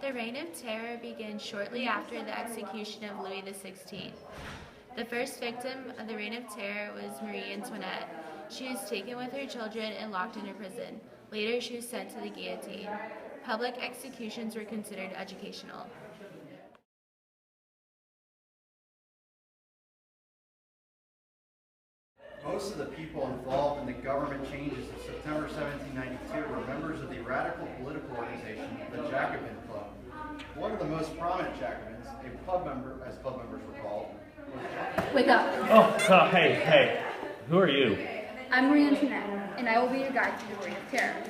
The Reign of Terror began shortly after the execution of Louis XVI. The first victim of the Reign of Terror was Marie Antoinette. She was taken with her children and locked into prison. Later, she was sent to the guillotine. Public executions were considered educational. Most of the people involved in the government changes of September 1792 were members of the radical political organization, the Jacobin Club. One of the most prominent Jacobins, a club member, as club members were called, was Wake up. Oh, hey. Who are you? I'm Marie Antoinette, and I will be your guide to the Reign of Terror.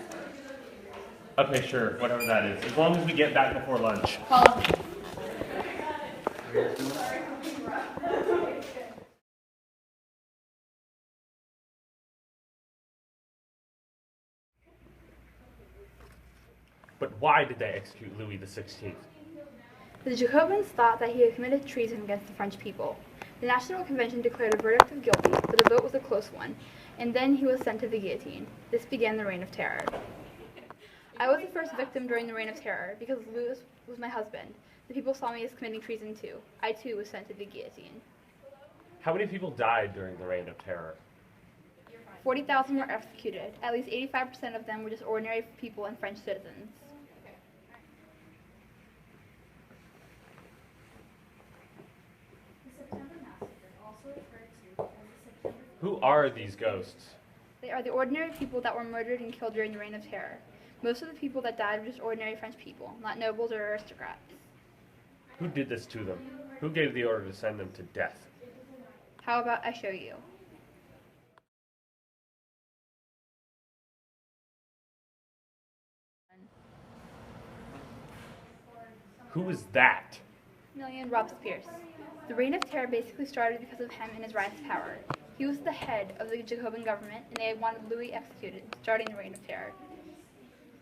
Okay, sure, whatever that is. As long as we get back before lunch. Follow me. But why did they execute Louis XVI? The Jacobins thought that he had committed treason against the French people. The National Convention declared a verdict of guilty, but the vote was a close one, and then he was sent to the guillotine. This began the Reign of Terror. I was the first victim during the Reign of Terror because Louis was my husband. The people saw me as committing treason too. I too was sent to the guillotine. How many people died during the Reign of Terror? 40,000 were executed. At least 85% of them were just ordinary people and French citizens. Who are these ghosts? They are the ordinary people that were murdered and killed during the Reign of Terror. Most of the people that died were just ordinary French people, not nobles or aristocrats. Who did this to them? Who gave the order to send them to death? How about I show you? Who is that? Million Robespierre. The Reign of Terror basically started because of him and his rise to power. He was the head of the Jacobin government, and they wanted Louis executed, starting the Reign of Terror.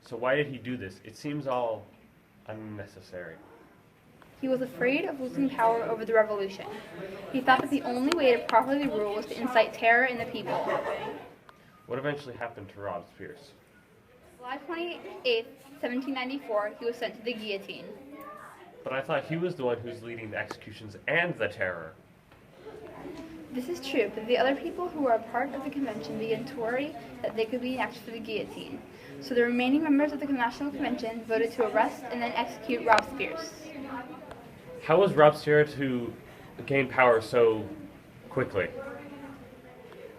So why did he do this? It seems all unnecessary. He was afraid of losing power over the revolution. He thought that the only way to properly rule was to incite terror in the people. What eventually happened to Robespierre? July 28, 1794, he was sent to the guillotine. But I thought he was the one who's leading the executions and the terror. This is true, but the other people who were a part of the convention began to worry that they could be next for the guillotine. So the remaining members of the National Convention voted to arrest and then execute Robespierre. How was Robespierre to gain power so quickly?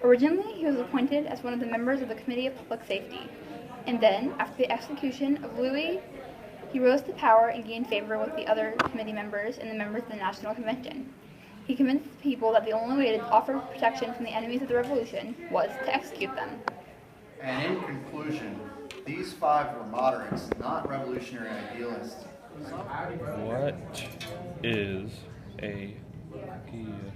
Originally, he was appointed as one of the members of the Committee of Public Safety. And then, after the execution of Louis, he rose to power and gained favor with the other committee members and the members of the National Convention. He convinced the people that the only way to offer protection from the enemies of the revolution was to execute them. And in conclusion, these five were moderates, not revolutionary idealists. What is a guillotine?